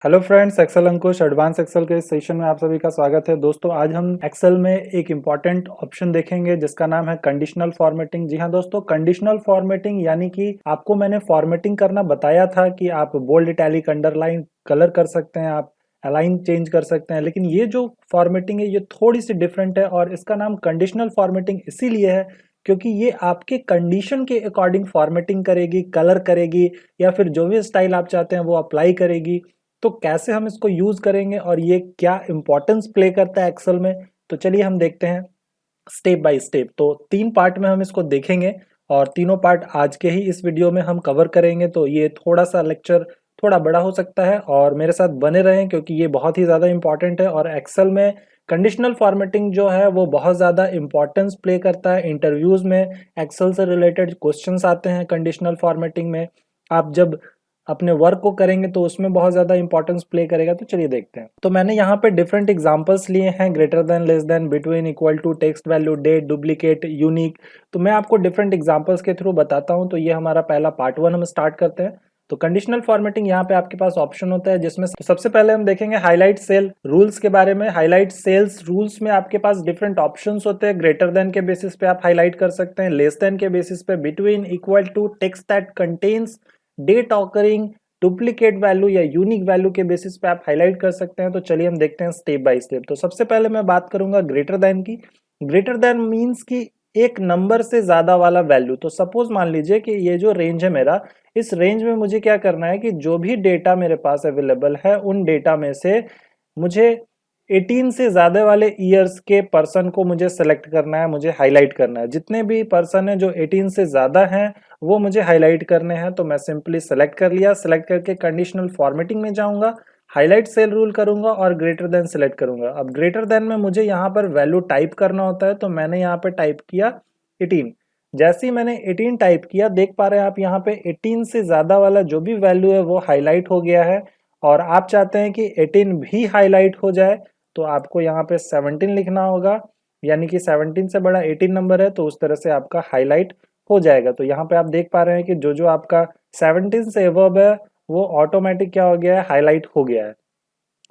Hello friends, Excel अंकुश advance Excel के इस session में आप सभी का स्वागत है। दोस्तों, आज हम एक्सेल में एक इम्पॉर्टेंट ऑप्शन देखेंगे जिसका नाम है कंडीशनल फॉर्मेटिंग। जी हाँ दोस्तों, कंडीशनल फॉर्मेटिंग यानी कि आपको मैंने फॉर्मेटिंग करना बताया था कि आप बोल्ड, इटैलिक, अंडरलाइन कलर कर सकते हैं, आप अलाइन चेंज कर सकते हैं। लेकिन ये जो फॉर्मेटिंग है ये थोड़ी सी डिफरेंट है और इसका नाम कंडीशनल फॉर्मेटिंग इसीलिए है क्योंकि ये आपके कंडीशन के अकॉर्डिंग फॉर्मेटिंग करेगी, कलर करेगी या फिर जो भी स्टाइल आप चाहते हैं वो अप्लाई करेगी। तो कैसे हम इसको यूज करेंगे और ये क्या इंपॉर्टेंस प्ले करता है एक्सेल में, तो चलिए हम देखते हैं स्टेप बाय स्टेप। तो 3 पार्ट में हम इसको देखेंगे और तीनों पार्ट आज के ही इस वीडियो में हम कवर करेंगे। तो ये थोड़ा सा लेक्चर थोड़ा बड़ा हो सकता है और मेरे साथ बने रहें क्योंकि ये बहुत ही ज़्यादा इंपॉर्टेंट है और एक्सेल में कंडीशनल फॉर्मेटिंग जो है वो बहुत ज़्यादा इंपॉर्टेंस प्ले करता है। इंटरव्यूज़ में एक्सेल से रिलेटेड क्वेश्चंस आते हैं कंडीशनल फॉर्मेटिंग में। आप जब अपने वर्क को करेंगे तो उसमें बहुत ज़्यादा इंपॉर्टेंस प्ले करेगा। तो चलिए देखते हैं। तो मैंने यहाँ पे डिफरेंट एग्जांपल्स लिए हैं, greater than, less than, between, equal to, text value, date, duplicate, unique. तो मैं आपको डिफरेंट एग्जांपल्स के थ्रू बताता हूँ। तो ये हमारा पहला पार्ट 1 हम स्टार्ट करते हैं। तो कंडीशनल फॉर्मेटिंग यहाँ पे आपके पास ऑप्शन होता है जिसमें सबसे पहले हम देखेंगे हाईलाइट सेल रूल्स के बारे में। हाईलाइट सेल्स रूल्स में आपके पास डिफरेंट ऑप्शंस होते हैं। ग्रेटर देन के बेसिस पे आप हाईलाइट कर सकते हैं, लेस देन के बेसिस पे, between, equal to, text that contains date occurring, duplicate value या यूनिक वैल्यू के बेसिस पे आप हाईलाइट कर सकते हैं। तो चलिए हम देखते हैं स्टेप बाय स्टेप। तो सबसे पहले मैं बात करूंगा ग्रेटर देन की। ग्रेटर देन मींस कि एक नंबर से ज्यादा वाला वैल्यू। तो सपोज मान लीजिए कि ये जो रेंज है मेरा, इस रेंज में मुझे क्या करना है कि जो भी डेटा मेरे पास अवेलेबल है उन डेटा में से मुझे 18 से ज्यादा वाले ईयर्स के पर्सन को मुझे सेलेक्ट करना है, मुझे हाईलाइट करना है। जितने भी पर्सन है जो 18 से ज्यादा हैं वो मुझे हाईलाइट करने हैं। तो मैं सिंपली सेलेक्ट कर लिया, सेलेक्ट करके कंडीशनल फॉर्मेटिंग में जाऊंगा, हाईलाइट सेल रूल करूंगा और ग्रेटर देन सेलेक्ट करूंगा। अब ग्रेटर देन में मुझे यहाँ पर वैल्यू टाइप करना होता है, तो मैंने यहाँ पे टाइप किया 18। जैसे ही मैंने 18 टाइप किया, देख पा रहे हैं आप यहाँ पे 18 से ज्यादा वाला जो भी वैल्यू है वो हाईलाइट हो गया है। और आप चाहते हैं कि 18 भी हाईलाइट हो जाए तो आपको यहाँ पे 17 लिखना होगा, यानी कि 17 से बड़ा 18 नंबर है तो उस तरह से आपका हाईलाइट हो जाएगा। तो यहाँ पे आप देख पा रहे हैं कि जो जो आपका 17 से एबव है वो ऑटोमेटिक क्या हो गया है, हाईलाइट हो गया है।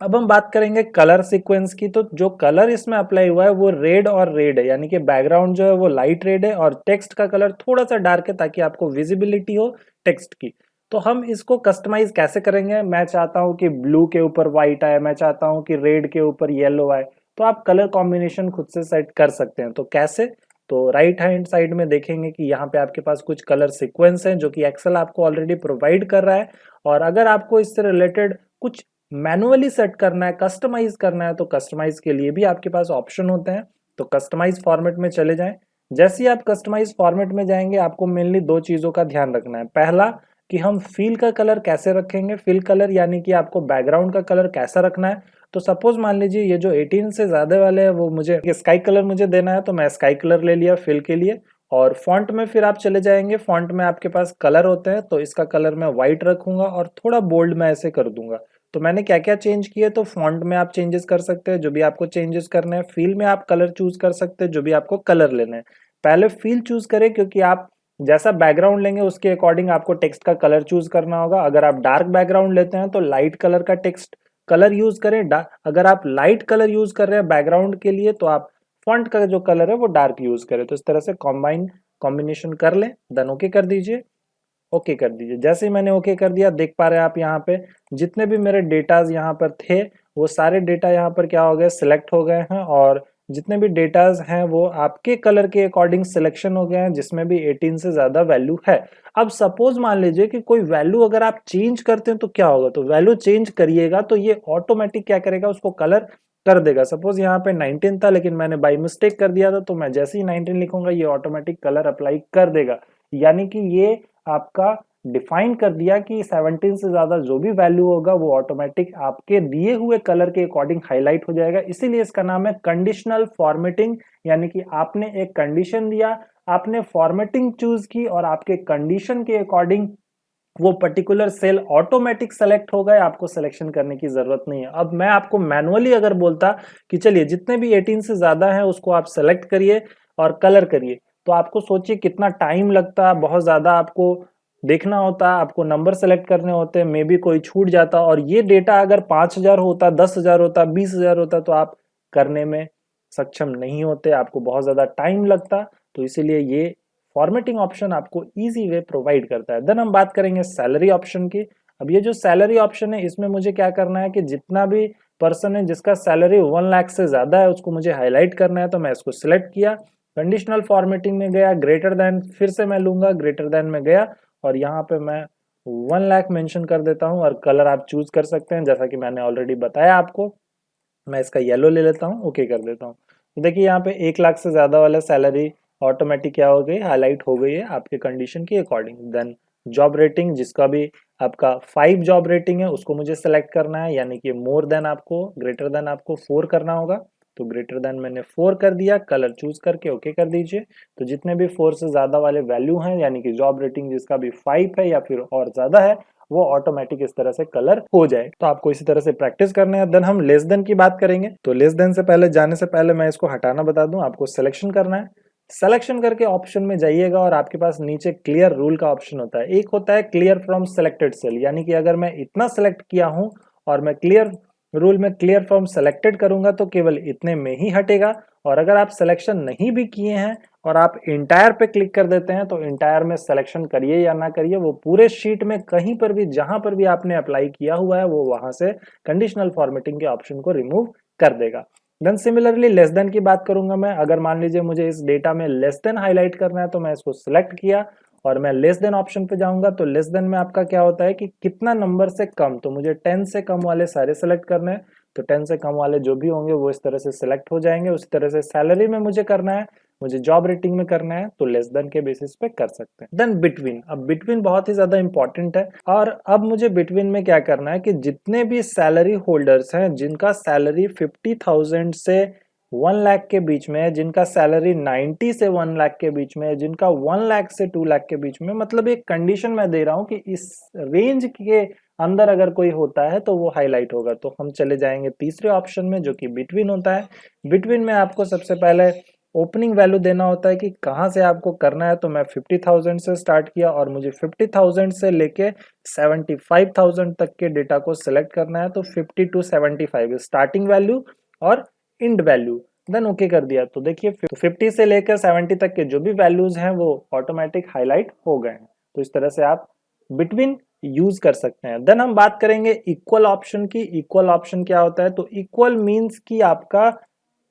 अब हम बात करेंगे कलर सीक्वेंस की। तो जो कलर इसमें अप्लाई हुआ है वो रेड और रेड है, यानी कि बैकग्राउंड जो है वो लाइट रेड है और टेक्स्ट का कलर थोड़ा सा डार्क है ताकि आपको विजिबिलिटी हो टेक्स्ट की। तो हम इसको कस्टमाइज कैसे करेंगे? मैं चाहता हूं कि ब्लू के ऊपर व्हाइट आए, मैं चाहता हूं कि रेड के ऊपर येलो आए। तो आप कलर कॉम्बिनेशन खुद से सेट कर सकते हैं। तो कैसे? तो राइट हैंड साइड में देखेंगे कि यहाँ पे आपके पास कुछ कलर सीक्वेंस हैं जो कि एक्सेल आपको ऑलरेडी प्रोवाइड कर रहा है। और अगर आपको इससे रिलेटेड कुछ मैनुअली सेट करना है, कस्टमाइज करना है, तो कस्टमाइज के लिए भी आपके पास ऑप्शन होते हैं। तो कस्टमाइज फॉर्मेट में चले जाएं। जैसे ही आप कस्टमाइज फॉर्मेट में जाएंगे आपको मेनली 2 चीजों का ध्यान रखना है। पहला कि हम फील का कलर कैसे रखेंगे। फील कलर यानी कि आपको बैकग्राउंड का कलर कैसा रखना है। तो सपोज मान लीजिए ये जो 18 से ज्यादा वाले हैं वो मुझे स्काई कलर मुझे देना है, तो मैं स्काई कलर ले लिया फिल के लिए। और फॉन्ट में फिर आप चले जाएंगे, फॉन्ट में आपके पास कलर होते हैं, तो इसका कलर मैं व्हाइट रखूंगा और थोड़ा बोल्ड मैं ऐसे कर दूंगा। तो मैंने क्या क्या चेंज किए? तो फॉन्ट में आप चेंजेस कर सकते हैं जो भी आपको चेंजेस करने हैं। फील में आप कलर चूज कर सकते हैं जो भी आपको कलर लेने हैं। पहले फील चूज करें क्योंकि आप जैसा बैकग्राउंड लेंगे उसके अकॉर्डिंग आपको टेक्स्ट का कलर चूज करना होगा। अगर आप डार्क बैकग्राउंड लेते हैं तो लाइट कलर का टेक्स्ट कलर यूज करें। अगर आप लाइट कलर यूज कर रहे हैं बैकग्राउंड के लिए तो आप फॉन्ट का जो कलर है वो डार्क यूज करें। तो इस तरह से कॉम्बिनेशन कर लें, देन ओके कर दीजिए। ओके कर दीजिए। जैसे ही मैंने ओके कर दिया, देख पा रहे हैं आप यहाँ पे जितने भी मेरे डेटाज यहाँ पर थे वो सारे डेटा यहाँ पर क्या हो गए, सिलेक्ट हो गए हैं। और जितने भी डेटाज हैं वो आपके कलर के अकॉर्डिंग सिलेक्शन हो गए हैं जिसमें भी 18 से ज्यादा वैल्यू है। अब सपोज मान लीजिए कि कोई वैल्यू अगर आप चेंज करते हैं तो क्या होगा? तो वैल्यू चेंज करिएगा तो ये ऑटोमेटिक क्या करेगा, उसको कलर कर देगा। सपोज यहाँ पे 19 था लेकिन मैंने बाई मिस्टेक कर दिया था, तो मैं जैसे ही 19 लिखूंगा ये ऑटोमेटिक कलर अप्लाई कर देगा। यानी कि ये आपका डिफाइन कर दिया कि 17 से ज्यादा जो भी वैल्यू होगा वो ऑटोमेटिक आपके दिए हुए कलर के अकॉर्डिंग हाईलाइट हो जाएगा। इसीलिए इसका नाम है कंडीशनल फॉर्मेटिंग। यानी कि आपने एक कंडीशन दिया, आपने फॉर्मेटिंग चूज की और आपके कंडीशन के अकॉर्डिंग वो पर्टिकुलर सेल ऑटोमेटिक सेलेक्ट हो गए, आपको सिलेक्शन करने की जरूरत नहीं है। अब मैं आपको मैनुअली अगर बोलता कि चलिए जितने भी 18 से ज्यादा हैं उसको आप सेलेक्ट करिए और कलर करिए, तो आपको सोचिए कितना टाइम लगता, बहुत ज्यादा आपको देखना होता, आपको नंबर सेलेक्ट करने होते, मे बी कोई छूट जाता, और ये डेटा अगर 5,000 होता, 10,000 होता, 20,000 होता तो आप करने में सक्षम नहीं होते, आपको बहुत ज्यादा टाइम लगता। तो इसीलिए ये फॉर्मेटिंग ऑप्शन आपको इजी वे प्रोवाइड करता है। देन हम बात करेंगे सैलरी ऑप्शन की। अब ये जो सैलरी ऑप्शन है, इसमें मुझे क्या करना है कि जितना भी पर्सन है जिसका सैलरी 1 लाख से ज्यादा है उसको मुझे हाईलाइट करना है। तो मैं इसको सिलेक्ट किया, कंडीशनल फॉर्मेटिंग में गया, ग्रेटर देन फिर से मैं लूंगा, ग्रेटर देन में गया और यहाँ पे मैं 1 लाख मेंशन कर देता हूँ। और कलर आप चूज कर सकते हैं, जैसा कि मैंने ऑलरेडी बताया आपको। मैं इसका येलो ले लेता हूँ, ओके कर देता हूँ। तो देखिए यहाँ पे 1 लाख से ज्यादा वाला सैलरी ऑटोमेटिक क्या हो गई, हाईलाइट हो गई है आपके कंडीशन के अकॉर्डिंग। देन जॉब रेटिंग, जिसका भी आपका 5 जॉब रेटिंग है उसको मुझे सेलेक्ट करना है, यानी कि मोर देन आपको, ग्रेटर देन आपको 4 करना होगा। तो ग्रेटर देन मैंने 4 कर दिया, कलर चूज करके ओके कर दीजिए। तो जितने भी 4 से ज्यादा वाले वैल्यू हैं, यानी कि जॉब रेटिंग जिसका भी 5 है या फिर और ज्यादा है, वो ऑटोमेटिक इस तरह से कलर हो जाए। तो आपको इसी तरह से प्रैक्टिस करना है। देन हम लेस देन की बात करेंगे। तो लेस देन से पहले जाने से पहले मैं इसको हटाना बता दूं, आपको सिलेक्शन करना है। सिलेक्शन करके ऑप्शन में जाइएगा और आपके पास नीचे क्लियर रूल का ऑप्शन होता है। एक होता है क्लियर फ्रॉम सिलेक्टेड सेल, यानी कि अगर मैं इतना सिलेक्ट किया हूं और मैं क्लियर रूल में क्लियर फ्रॉम सेलेक्टेड करूंगा तो केवल इतने में ही हटेगा। और अगर आप सिलेक्शन नहीं भी किए हैं और आप इंटायर पे क्लिक कर देते हैं तो इंटायर में सिलेक्शन करिए या ना करिए, वो पूरे शीट में कहीं पर भी जहां पर भी आपने अप्लाई किया हुआ है वो वहां से कंडीशनल फॉर्मेटिंग के ऑप्शन को रिमूव कर देगा। देन सिमिलरली लेस देन की बात करूंगा मैं। अगर मान लीजिए मुझे इस डेटा में लेस देन हाईलाइट करना है तो मैं इसको सिलेक्ट किया और मैं लेस देन ऑप्शन पे जाऊंगा। तो लेस देन में आपका क्या होता है कि कितना नंबर से कम, तो मुझे 10 से कम वाले सारे सेलेक्ट करने हैं। तो 10 से कम वाले जो भी होंगे वो इस तरह से सिलेक्ट हो जाएंगे। उसी तरह से सैलरी में मुझे करना है, मुझे जॉब रेटिंग में करना है तो लेस देन के बेसिस पे कर सकते हैं। देन बिटवीन, अब बिटवीन बहुत ही ज्यादा इंपॉर्टेंट है। और अब मुझे बिटवीन में क्या करना है कि जितने भी सैलरी होल्डर्स हैं जिनका सैलरी 50,000 से 1 लाख के बीच में है, जिनका सैलरी 90 से 1 लाख के बीच में है, जिनका 1 लाख से 2 लाख के बीच में, मतलब एक कंडीशन मैं दे रहा हूं कि इस रेंज के अंदर अगर कोई होता है तो वो हाईलाइट होगा। तो हम चले जाएंगे तीसरे ऑप्शन में जो कि बिटवीन होता है। बिटवीन में आपको सबसे पहले ओपनिंग वैल्यू देना होता है कि कहाँ से आपको करना है। तो मैं 50,000 से स्टार्ट किया और मुझे 50,000 से लेके 75,000 तक के डेटा को सिलेक्ट करना है। तो 50 to 75 स्टार्टिंग वैल्यू और इंड वैल्यू। देन ओके कर दिया। तो देखिए 50 से लेकर 70 तक के जो भी वैल्यूज हैं वो ऑटोमेटिक हाईलाइट हो गए हैं। तो इस तरह से आप बिटवीन यूज कर सकते हैं। देन हम बात करेंगे इक्वल ऑप्शन की। इक्वल ऑप्शन क्या होता है? तो इक्वल मींस कि आपका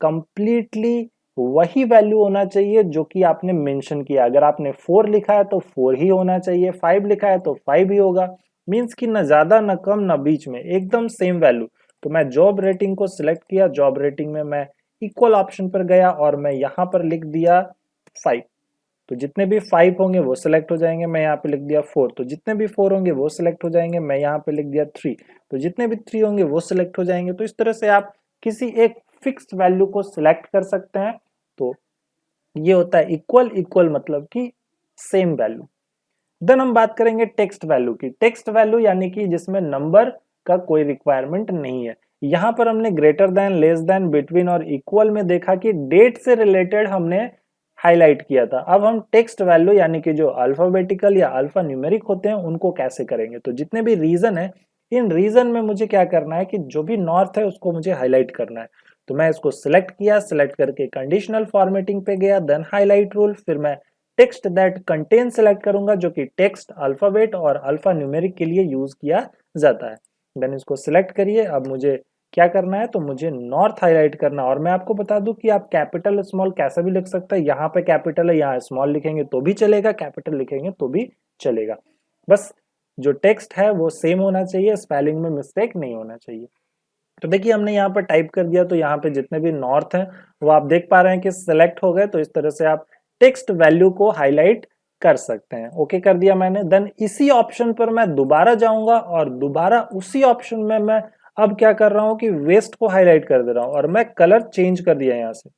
कंप्लीटली वही वैल्यू होना चाहिए जो कि आपने मेंशन किया। अगर आपने 4 लिखा है तो 4 ही होना चाहिए, 5 लिखा है तो 5 ही होगा। मींस कि ना ज्यादा ना कम ना बीच में, एकदम सेम वैल्यू। तो मैं जॉब रेटिंग को सिलेक्ट किया, जॉब रेटिंग में मैं इक्वल ऑप्शन पर गया और मैं यहां पर लिख दिया 5। तो जितने भी 5 होंगे वो सिलेक्ट हो जाएंगे, मैं यहाँ पे लिख दिया 4। तो जितने भी 4 होंगे वो सिलेक्ट हो जाएंगे, मैं यहाँ पे लिख दिया 3। तो जितने भी 3 होंगे वो सिलेक्ट हो जाएंगे। तो इस तरह से आप किसी एक फिक्स्ड वैल्यू को सिलेक्ट कर सकते हैं। तो ये होता है इक्वल। इक्वल मतलब कि सेम वैल्यू। देन हम बात करेंगे टेक्स्ट वैल्यू की। टेक्स्ट वैल्यू यानी कि जिसमें नंबर का कोई रिक्वायरमेंट नहीं है। यहां पर हमने greater than, less than, between और इक्वल में देखा कि डेट से रिलेटेड हमने हाईलाइट किया था। अब हम टेक्स्ट वैल्यू यानी कि जो अल्फाबेटिकल या अल्फा न्यूमेरिक होते हैं उनको कैसे करेंगे? तो जितने भी रीजन है, इन रीजन में मुझे क्या करना है कि जो भी नॉर्थ है उसको मुझे हाईलाइट करना है। तो मैं इसको सिलेक्ट किया, सिलेक्ट करके कंडीशनल फॉर्मेटिंग पे गया, देन हाईलाइट रूल, फिर मैं टेक्स्ट दैट कंटेन सिलेक्ट करूंगा जो कि टेक्स्ट अल्फाबेट और अल्फा न्यूमेरिक के लिए यूज किया जाता है। देन इसको सिलेक्ट करिए। अब मुझे क्या करना है? तो मुझे नॉर्थ हाईलाइट करना। और मैं आपको बता दूं कि आप कैपिटल स्मॉल कैसा भी लिख सकते हैं। यहाँ पे कैपिटल है, यहाँ स्मॉल लिखेंगे तो भी चलेगा, कैपिटल लिखेंगे तो भी चलेगा। बस जो टेक्स्ट है वो सेम होना चाहिए, स्पेलिंग में मिस्टेक नहीं होना चाहिए। तो देखिए हमने यहाँ पर टाइप कर दिया, तो यहाँ पे जितने भी नॉर्थ हैं वो आप देख पा रहे हैं कि सिलेक्ट हो गए। तो इस तरह से आप टेक्स्ट वैल्यू को हाईलाइट कर सकते हैं। ओके कर दिया मैंने। देन इसी ऑप्शन पर मैं दोबारा जाऊंगा और दोबारा उसी ऑप्शन में मैं अब क्या कर रहा हूं कि वेस्ट को हाईलाइट कर दे रहा हूं और मैं कलर चेंज कर दिया यहाँ से।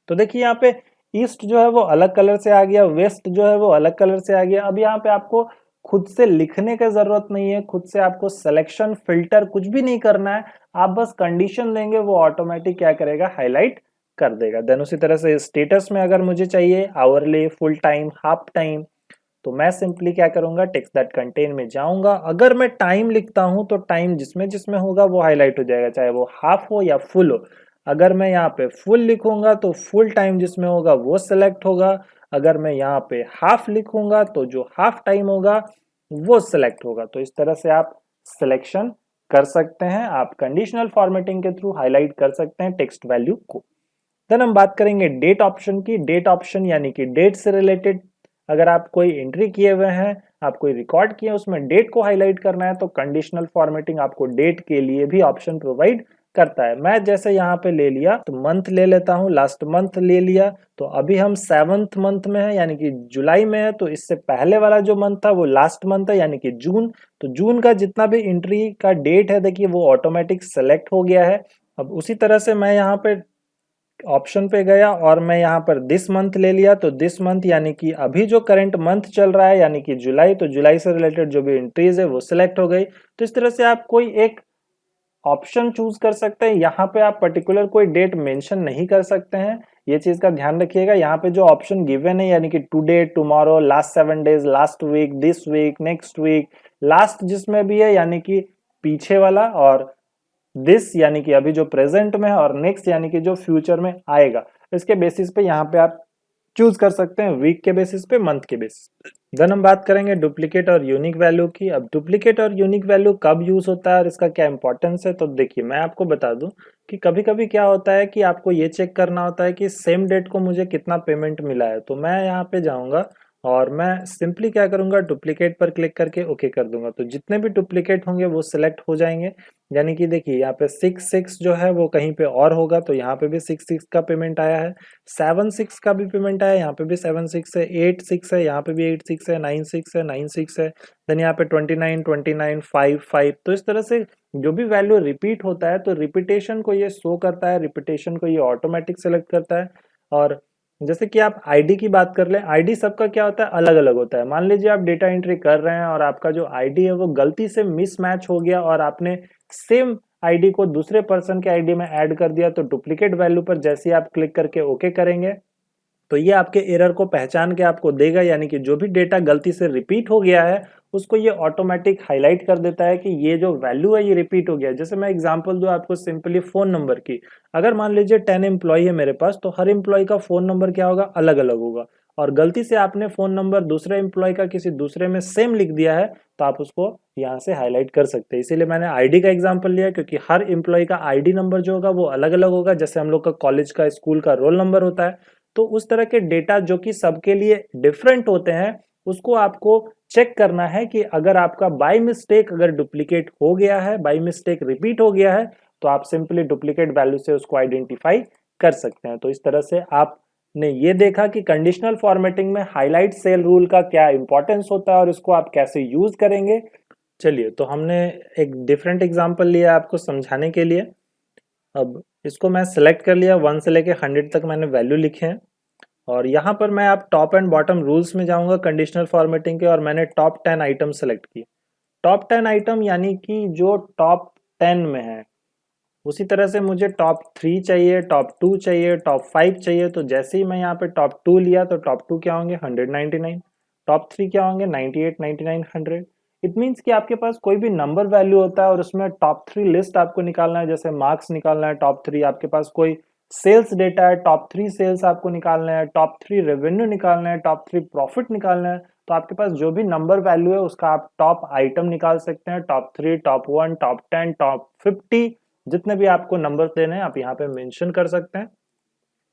तो देखिए यहाँ पे ईस्ट जो है वो अलग कलर से आ गया, वेस्ट जो है वो अलग कलर से आ गया। अब यहाँ पे आपको खुद से लिखने की जरूरत नहीं है, खुद से आपको सिलेक्शन फिल्टर कुछ भी नहीं करना है। आप बस कंडीशन देंगे, वो ऑटोमेटिक क्या करेगा? हाईलाइट कर देगा। देन उसी तरह से स्टेटस में अगर मुझे चाहिए hourly, full time, half time, तो मैं सिंपली क्या करूंगा, टेक्स्ट दैट कंटेन में जाऊंगा। अगर मैं टाइम लिखता हूं तो टाइम जिसमें जिसमें होगा वो हाईलाइट हो जाएगा, चाहे वो हाफ हो या फुल हो। अगर मैं यहाँ पे फुल लिखूंगा तो फुल टाइम जिसमें होगा वो सिलेक्ट होगा। अगर मैं यहाँ पे हाफ लिखूंगा तो जो हाफ टाइम होगा वो सिलेक्ट होगा। तो इस तरह से आप सिलेक्शन कर सकते हैं, आप कंडीशनल फॉर्मेटिंग के थ्रू हाईलाइट कर सकते हैं टेक्स्ट वैल्यू को। देन हम बात करेंगे डेट ऑप्शन की। डेट ऑप्शन यानी कि डेट से रिलेटेड अगर आप कोई एंट्री किए हुए हैं, आप कोई रिकॉर्ड किए उसमें डेट को हाईलाइट करना है तो कंडीशनल फॉर्मेटिंग आपको डेट के लिए भी ऑप्शन प्रोवाइड करता है। मैं जैसे यहाँ पे ले लिया तो मंथ ले लेता हूँ, लास्ट मंथ ले लिया, तो अभी हम 7th मंथ में है यानी कि जुलाई में है, तो इससे पहले वाला जो मंथ था वो लास्ट मंथ है यानी कि जून। तो जून का जितना भी एंट्री का डेट है देखिए वो ऑटोमेटिक सेलेक्ट हो गया है। अब उसी तरह से मैं यहाँ पे ऑप्शन पे गया और मैं यहाँ पर दिस मंथ ले लिया, तो दिस मंथ यानी कि अभी जो करंट मंथ चल रहा है यानी कि जुलाई, तो जुलाई से रिलेटेड जो भी एंट्रीज है वो सिलेक्ट हो गई। तो इस तरह से आप कोई एक ऑप्शन चूज कर सकते हैं। यहाँ पे आप पर्टिकुलर कोई डेट मेंशन नहीं कर सकते हैं, ये चीज का ध्यान रखिएगा। यहाँ पे जो ऑप्शन गिवन है यानी कि today, tomorrow, last 7 days, last week, this week, next week, last जिसमें भी है यानी कि पीछे वाला, और दिस यानी कि अभी जो प्रेजेंट में है, और नेक्स्ट यानी कि जो फ्यूचर में आएगा, इसके बेसिस पे यहाँ पे आप चूज कर सकते हैं, वीक के बेसिस पे, मंथ के बेसिस पे। देन हम बात करेंगे डुप्लीकेट और यूनिक वैल्यू की। अब डुप्लीकेट और यूनिक वैल्यू कब यूज होता है और इसका क्या इंपॉर्टेंस है, तो देखिए मैं आपको बता दूं कि कभी कभी क्या होता है कि आपको ये चेक करना होता है कि सेम डेट को मुझे कितना पेमेंट मिला है। तो मैं यहाँ पे जाऊंगा और मैं सिंपली क्या करूंगा, डुप्लीकेट पर क्लिक करके ओके कर दूंगा। तो जितने भी डुप्लीकेट होंगे वो सिलेक्ट हो जाएंगे। यानी कि देखिए यहाँ पे 6 जो है वो कहीं पे और होगा, तो यहाँ पे भी 6 का पेमेंट आया है, 7 का भी पेमेंट आया है, यहाँ पे भी 7 है, 8 है, यहाँ पे भी 8 है, 9 है, देन यहाँ पे 29, 5 तो इस तरह से जो भी वैल्यू रिपीट होता है तो रिपीटेशन को ये शो करता है, रिपीटेशन को ये ऑटोमेटिक सेलेक्ट करता है। और जैसे कि आप आईडी की बात कर ले, आईडी सबका क्या होता है, अलग अलग होता है। मान लीजिए आप डेटा एंट्री कर रहे हैं और आपका जो आईडी है वो गलती से मिसमैच हो गया और आपने सेम आईडी को दूसरे पर्सन के आईडी में ऐड कर दिया, तो डुप्लीकेट वैल्यू पर जैसे ही आप क्लिक करके ओके करेंगे तो ये आपके एरर को पहचान के आपको देगा, यानी कि जो भी डेटा गलती से रिपीट हो गया है उसको ये ऑटोमेटिक हाईलाइट कर देता है कि ये जो वैल्यू है ये रिपीट हो गया है। जैसे मैं एग्जांपल दूं आपको सिंपली फोन नंबर की, अगर मान लीजिए 10 एम्प्लॉय है मेरे पास, तो हर एम्प्लॉय का फोन नंबर क्या होगा, अलग अलग होगा, और गलती से आपने फोन नंबर दूसरे एम्प्लॉय का किसी दूसरे में सेम लिख दिया है तो आप उसको यहाँ से हाईलाइट कर सकते हैं। इसीलिए मैंने आईडी का एग्जांपल लिया, क्योंकि हर एम्प्लॉय का आईडी नंबर जो होगा वो अलग अलग होगा, जैसे हम लोग का कॉलेज का, स्कूल का रोल नंबर होता है। तो उस तरह के डेटा जो कि सबके लिए डिफरेंट होते हैं उसको आपको चेक करना है कि अगर आपका बाय मिस्टेक अगर डुप्लीकेट हो गया है, बाय मिस्टेक रिपीट हो गया है, तो आप सिंपली डुप्लीकेट वैल्यू से उसको आइडेंटिफाई कर सकते हैं। तो इस तरह से आपने ये देखा कि कंडीशनल फॉर्मेटिंग में हाईलाइट सेल रूल का क्या इंपॉर्टेंस होता है और इसको आप कैसे यूज करेंगे। चलिए, तो हमने एक डिफरेंट एग्जांपल लिया आपको समझाने के लिए। अब इसको मैं सिलेक्ट कर लिया, 1 से लेके 100 तक मैंने वैल्यू लिखे हैं, और यहाँ पर मैं आप टॉप एंड बॉटम रूल्स में जाऊंगा कंडीशनल फॉर्मेटिंग के, और मैंने टॉप 10 आइटम सेलेक्ट किए। टॉप 10 आइटम यानी कि जो टॉप 10 में है। उसी तरह से मुझे टॉप 3 चाहिए, टॉप 2 चाहिए, टॉप 5 चाहिए। तो जैसे ही मैं यहाँ पे टॉप 2 लिया तो टॉप 2 क्या होंगे, 199, टॉप 3 क्या होंगे, 98, 99, 100। इट मीन्स कि आपके पास कोई भी नंबर वैल्यू होता है और उसमें टॉप 3 लिस्ट आपको निकालना है, जैसे मार्क्स निकालना है, टॉप 3 आपके पास कोई सेल्स डेटा है, टॉप 3 सेल्स आपको निकालना है, टॉप 3 रेवेन्यू निकालना है, टॉप 3 प्रॉफिट निकालना है। तो आपके पास जो भी नंबर वैल्यू है उसका आप टॉप आइटम निकाल सकते हैं, टॉप 3, टॉप 1, टॉप 10, टॉप 50, जितने भी आपको नंबर देने हैं आप यहाँ पे मेंशन कर सकते हैं।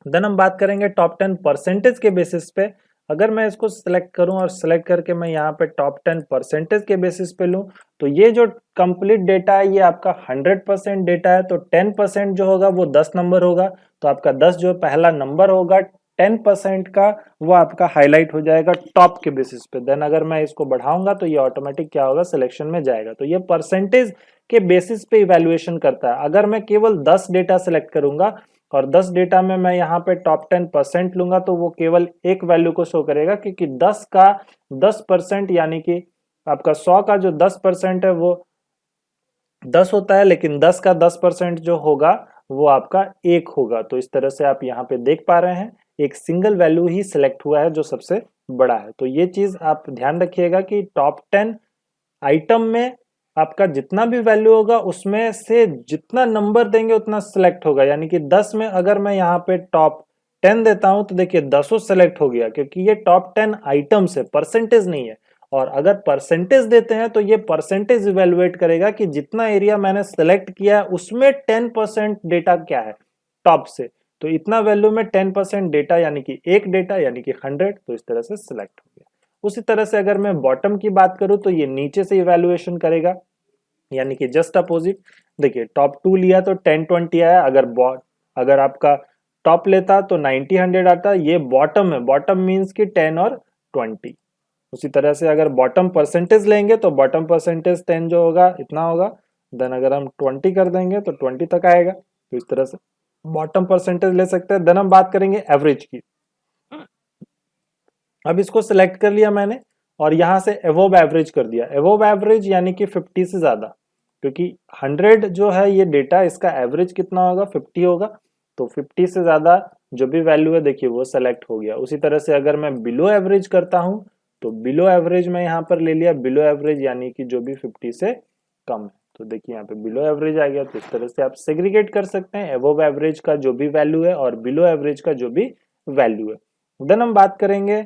देन हम बात करेंगे टॉप 10 परसेंटेज के बेसिस पे। अगर मैं इसको सिलेक्ट करूं और सिलेक्ट करके मैं यहाँ पे टॉप 10 परसेंटेज के बेसिस पे लूं, तो ये जो कंप्लीट डेटा है ये आपका 100% डेटा है, तो 10% जो होगा वो 10 नंबर होगा, तो आपका 10 जो पहला नंबर होगा 10% का वो आपका हाईलाइट हो जाएगा टॉप के बेसिस पे। देन अगर मैं इसको बढ़ाऊंगा तो ये ऑटोमेटिक क्या होगा, सिलेक्शन में जाएगा। तो ये परसेंटेज के बेसिस पे इवैल्यूएशन करता है। अगर मैं केवल 10 डेटा सिलेक्ट करूंगा और 10 डेटा में मैं यहाँ पे टॉप 10% लूंगा तो वो केवल एक वैल्यू को शो करेगा, क्योंकि 10 का 10% यानी कि आपका 100 का जो 10% है वो 10 होता है, लेकिन 10 का 10% जो होगा वो आपका 1 होगा। तो इस तरह से आप यहाँ पे देख पा रहे हैं एक सिंगल वैल्यू ही सिलेक्ट हुआ है जो सबसे बड़ा है। तो ये चीज आप ध्यान रखिएगा कि टॉप 10 आइटम में आपका जितना भी वैल्यू होगा उसमें से जितना नंबर देंगे उतना सिलेक्ट होगा। यानी कि 10 में अगर मैं यहाँ पे टॉप 10 देता हूं तो देखिए 10 सेलेक्ट हो गया, क्योंकि ये टॉप 10 आइटम्स है, परसेंटेज नहीं है। और अगर परसेंटेज देते हैं तो ये परसेंटेज इवेलुएट करेगा कि जितना एरिया मैंने सेलेक्ट किया है उसमें 10% डेटा क्या है टॉप से। तो इतना वैल्यू में 10% डेटा यानी कि एक डेटा यानी कि 100, तो इस तरह से सिलेक्ट हो गया। उसी तरह से अगर मैं बॉटम की बात करूं तो ये नीचे से इवैल्यूएशन करेगा, यानी कि जस्ट अपोजिट। देखिए टॉप 2 लिया तो 10-20 आया, अगर आपका टॉप लेता तो 90-100 आता। ये बॉटम है, बॉटम मींस कि 10 और 20। उसी तरह से अगर बॉटम परसेंटेज लेंगे तो बॉटम परसेंटेज 10 जो होगा इतना होगा, देन अगर हम 20 कर देंगे तो 20 तक आएगा। तो इस तरह से बॉटम परसेंटेज ले सकते हैं। देन हम बात करेंगे एवरेज की। अब इसको सिलेक्ट कर लिया मैंने और यहां से एवोव एवरेज कर दिया। एवोव एवरेज यानी कि 50 से ज्यादा, क्योंकि 100 जो है ये डेटा, इसका एवरेज कितना होगा 50 होगा। तो 50 से ज्यादा जो भी वैल्यू है देखिए वो सेलेक्ट हो गया। उसी तरह से अगर मैं बिलो एवरेज करता हूं तो बिलो एवरेज मैं यहाँ पर ले लिया। बिलो एवरेज यानी कि जो भी 50 से कम है, तो देखिए यहाँ पे बिलो एवरेज आ गया। तो इस तरह से आप सेग्रीगेट कर सकते हैं एवोव एवरेज का जो भी वैल्यू है और बिलो एवरेज का जो भी वैल्यू है। देन हम बात करेंगे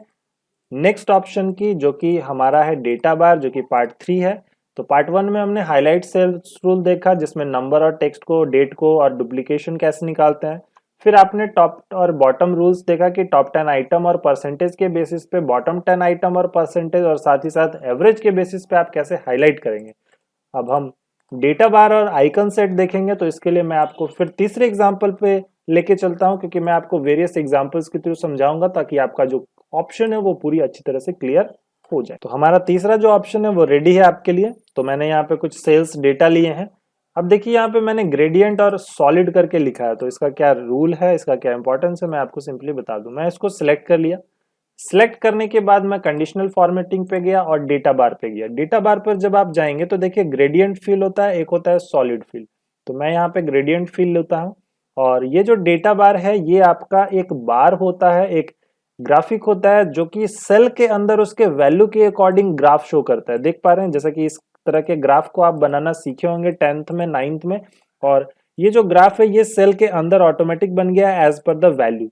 नेक्स्ट ऑप्शन की, जो कि हमारा है डेटा बार, जो कि पार्ट 3 है। तो पार्ट 1 में हमने हाईलाइट सेल्स रूल देखा, जिसमें नंबर और टेक्स्ट को, डेट को और डुप्लीकेशन कैसे निकालते हैं। फिर आपने टॉप और बॉटम रूल्स देखा कि टॉप 10 आइटम और परसेंटेज के बेसिस पे बॉटम 10 आइटम और परसेंटेज, और साथ ही साथ एवरेज के बेसिस पे आप कैसे हाईलाइट करेंगे। अब हम डेटा बार और आइकन सेट देखेंगे। तो इसके लिए मैं आपको फिर तीसरे एग्जाम्पल पे लेके चलता हूं, क्योंकि मैं आपको वेरियस एग्जाम्पल्स के थ्रू समझाऊंगा ताकि आपका जो ऑप्शन है वो पूरी अच्छी तरह से क्लियर हो जाए। तो हमारा तीसरा जो ऑप्शन है वो रेडी है आपके लिए। तो मैंने यहाँ पे कुछ सेल्स डेटा लिए हैं। अब देखिए यहाँ पे मैंने ग्रेडियंट और सॉलिड करके लिखा है। तो इसका क्या रूल है, इसका क्या इंपॉर्टेंस है, मैं आपको सिंपली बता दूं। मैं इसको सिलेक्ट कर लिया। सिलेक्ट करने के बाद मैं कंडीशनल फॉर्मेटिंग पे गया और डेटा बार पे गया। डेटा बार पर जब आप जाएंगे तो देखिए ग्रेडियंट फील होता है, एक होता है सॉलिड फील। तो मैं यहाँ पे ग्रेडियंट फील लेता हूँ। और ये जो डेटा बार है ये आपका एक बार होता है, एक ग्राफिक होता है, जो कि सेल के अंदर उसके वैल्यू के अकॉर्डिंग ग्राफ शो करता है। देख पा रहे हैं, जैसा कि इस तरह के ग्राफ को आप बनाना सीखे होंगे 10th में 9th में। और ये जो ग्राफ है ये सेल के अंदर ऑटोमेटिक बन गया एज पर द वैल्यू।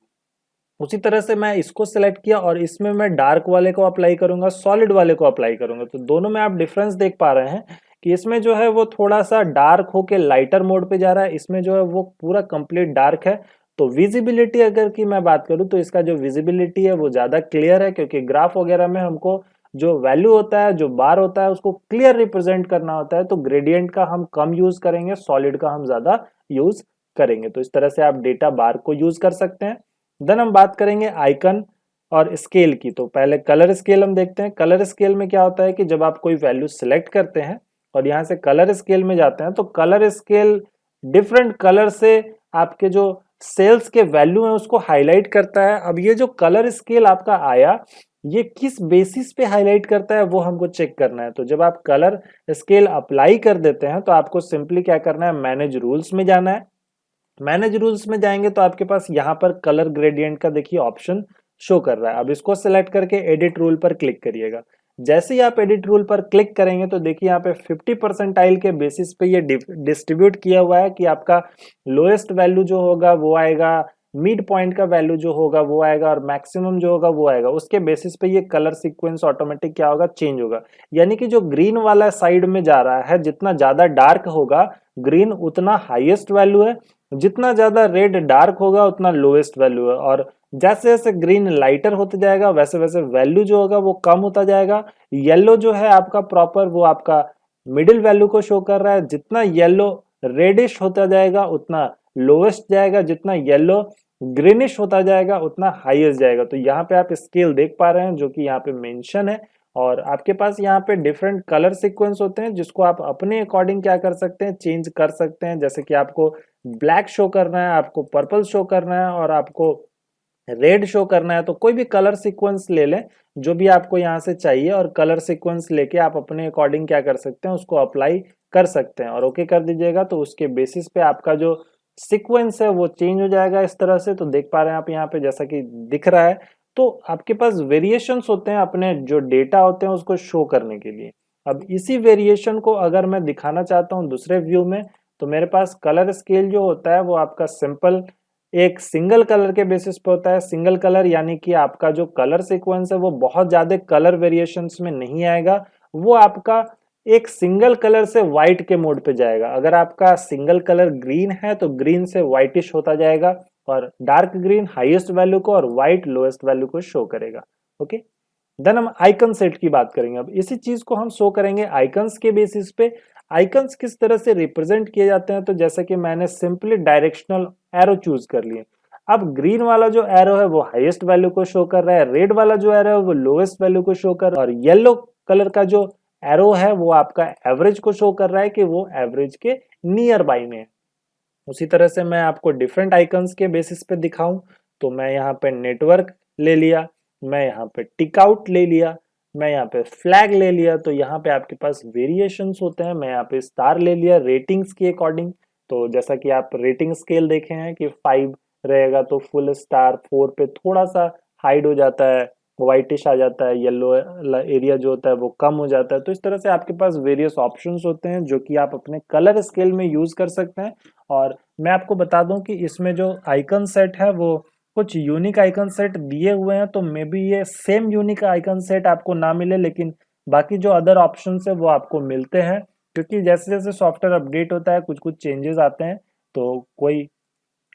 उसी तरह से मैं इसको सिलेक्ट किया और इसमें मैं डार्क वाले को अप्लाई करूंगा, सॉलिड वाले को अप्लाई करूंगा। तो दोनों में आप डिफरेंस देख पा रहे हैं कि इसमें जो है वो थोड़ा सा डार्क होके लाइटर मोड पे जा रहा है, इसमें जो है वो पूरा कंप्लीट डार्क है। तो विजिबिलिटी अगर की मैं बात करूं तो इसका जो विजिबिलिटी है वो ज्यादा क्लियर है, क्योंकि ग्राफ वगैरह में हमको जो वैल्यू होता है, जो बार होता है, उसको क्लियर रिप्रेजेंट करना होता है। तो ग्रेडियंट का हम कम यूज करेंगे, सॉलिड का हम ज्यादा यूज करेंगे। तो इस तरह से आप डेटा बार को यूज कर सकते हैं। देन हम बात करेंगे आइकन और स्केल की। तो पहले कलर स्केल हम देखते हैं। कलर स्केल में क्या होता है कि जब आप कोई वैल्यू सिलेक्ट करते हैं और यहाँ से कलर स्केल में जाते हैं तो कलर स्केल डिफरेंट कलर से आपके जो सेल्स के वैल्यू है उसको हाईलाइट करता है। अब ये जो कलर स्केल आपका आया ये किस बेसिस पे हाईलाइट करता है वो हमको चेक करना है। तो जब आप कलर स्केल अप्लाई कर देते हैं तो आपको सिंपली क्या करना है, मैनेज रूल्स में जाना है। मैनेज रूल्स में जाएंगे तो आपके पास यहाँ पर कलर ग्रेडियंट का देखिए ऑप्शन शो कर रहा है। अब इसको सिलेक्ट करके एडिट रूल पर क्लिक करिएगा। जैसे ही आप एडिट रूल पर क्लिक करेंगे तो देखिए यहाँ पे 50 परसेंटाइल के बेसिस पे ये डिस्ट्रीब्यूट किया हुआ है कि आपका लोएस्ट वैल्यू जो होगा वो आएगा, मिड पॉइंट का वैल्यू जो होगा वो आएगा और मैक्सिमम जो होगा वो आएगा। उसके बेसिस पे ये कलर सीक्वेंस ऑटोमेटिक क्या होगा, चेंज होगा। यानी कि जो ग्रीन वाला साइड में जा रहा है, जितना ज्यादा डार्क होगा ग्रीन उतना हाईएस्ट वैल्यू है, जितना ज्यादा रेड डार्क होगा उतना लोएस्ट वैल्यू है। और जैसे जैसे ग्रीन लाइटर होते जाएगा वैसे वैसे वैल्यू जो होगा वो कम होता जाएगा। येलो जो है आपका प्रॉपर वो आपका मिडिल वैल्यू को शो कर रहा है। जितना येलो रेडिश होता जाएगा उतना लोएस्ट जाएगा, जितना येलो ग्रीनिश होता जाएगा उतना हाईएस्ट जाएगा। तो यहाँ पे आप स्केल देख पा रहे हैं जो कि यहाँ पे मेंशन है। और आपके पास यहाँ पे डिफरेंट कलर सीक्वेंस होते हैं जिसको आप अपने अकॉर्डिंग क्या कर सकते हैं, चेंज कर सकते हैं। जैसे कि आपको ब्लैक शो करना है, आपको पर्पल शो करना है और आपको रेड शो करना है, तो कोई भी कलर सीक्वेंस ले लें जो भी आपको यहाँ से चाहिए और कलर सीक्वेंस लेके आप अपने अकॉर्डिंग क्या कर सकते हैं, उसको अप्लाई कर सकते हैं और ओके कर दीजिएगा। तो उसके बेसिस पे आपका जो सीक्वेंस है वो चेंज हो जाएगा इस तरह से। तो देख पा रहे हैं आप यहाँ पे जैसा कि दिख रहा है। तो आपके पास वेरिएशंस होते हैं अपने जो डेटा होते हैं उसको शो करने के लिए। अब इसी वेरिएशन को अगर मैं दिखाना चाहता हूँ दूसरे व्यू में, तो मेरे पास कलर स्केल जो होता है वो आपका सिंपल एक सिंगल कलर के बेसिस पे होता है। सिंगल कलर यानी कि आपका जो कलर सीक्वेंस है वो बहुत ज्यादा कलर वेरिएशंस में नहीं आएगा, वो आपका एक सिंगल कलर से व्हाइट के मोड पे जाएगा। अगर आपका सिंगल कलर ग्रीन है तो ग्रीन से व्हाइटिश होता जाएगा, और डार्क ग्रीन हाईएस्ट वैल्यू को और व्हाइट लोएस्ट वैल्यू को शो करेगा। ओके, देन हम आइकन सेट की बात करेंगे। अब इसी चीज को हम शो करेंगे आइकन्स के बेसिस पे। आइकन्स किस तरह से रिप्रेजेंट किए जाते हैं, तो जैसे कि मैंने सिंपली डायरेक्शनल एरो चूज कर लिए। अब ग्रीन वाला जो एरो है वो हाईएस्ट वैल्यू को शो कर रहा है, रेड वाला जो एरो है वो लोएस्ट वैल्यू को शो कर रहा है, और येलो कलर का जो एरो है वो आपका एवरेज को शो कर रहा है कि वो एवरेज के नियर बाई में है। उसी तरह से मैं आपको डिफरेंट आइकन्स के बेसिस पे दिखाऊं, तो मैं यहाँ पे नेटवर्क ले लिया, मैं यहाँ पे टिक आउट ले लिया, मैं यहाँ पे फ्लैग ले लिया, तो यहाँ पे आपके पास वेरिएशंस होते हैं। मैं यहाँ पे स्टार ले लिया रेटिंग्स के अकॉर्डिंग। तो जैसा कि आप रेटिंग स्केल देखे हैं कि 5 रहेगा तो फुल स्टार, 4 पे थोड़ा सा हाइड हो जाता है, व्हाइटिश आ जाता है, येलो एरिया जो होता है वो कम हो जाता है। तो इस तरह से आपके पास वेरियस ऑप्शंस होते हैं जो कि आप अपने कलर स्केल में यूज कर सकते हैं। और मैं आपको बता दूं कि इसमें जो आइकन सेट है वो कुछ यूनिक आइकन सेट दिए हुए हैं, तो मे बी ये सेम यूनिक आइकन सेट आपको ना मिले, लेकिन बाकी जो अदर ऑप्शन है वो आपको मिलते हैं। क्योंकि जैसे जैसे सॉफ्टवेयर अपडेट होता है कुछ कुछ चेंजेस आते हैं, तो कोई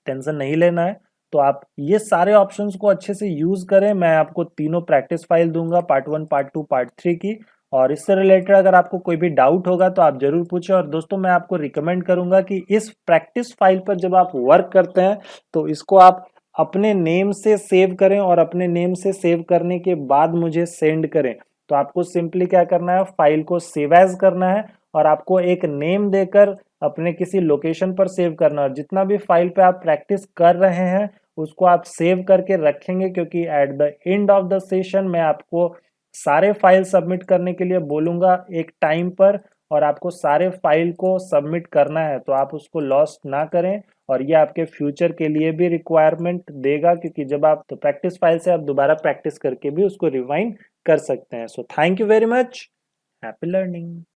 टेंशन नहीं लेना है। तो आप ये सारे ऑप्शंस को अच्छे से यूज करें। मैं आपको तीनों प्रैक्टिस फाइल दूंगा, पार्ट 1, पार्ट 2, पार्ट 3 की। और इससे रिलेटेड अगर आपको कोई भी डाउट होगा तो आप जरूर पूछें। और दोस्तों मैं आपको रिकमेंड करूंगा कि इस प्रैक्टिस फाइल पर जब आप वर्क करते हैं तो इसको आप अपने नेम से सेव करें, और अपने नेम से सेव करने के बाद मुझे सेंड करें। तो आपको सिंपली क्या करना है, फाइल को सेव एज करना है और आपको एक नेम देकर अपने किसी लोकेशन पर सेव करना है। जितना भी फाइल पे आप प्रैक्टिस कर रहे हैं उसको आप सेव करके रखेंगे, क्योंकि at the end of the session मैं आपको सारे फाइल सबमिट करने के लिए बोलूंगा एक टाइम पर, और आपको सारे फाइल को सबमिट करना है। तो आप उसको लॉस्ट ना करें, और ये आपके फ्यूचर के लिए भी रिक्वायरमेंट देगा, क्योंकि जब आप तो प्रैक्टिस फाइल से आप दोबारा प्रैक्टिस करके भी उसको रिवाइंड कर सकते हैं। So thank you very much, happy learning.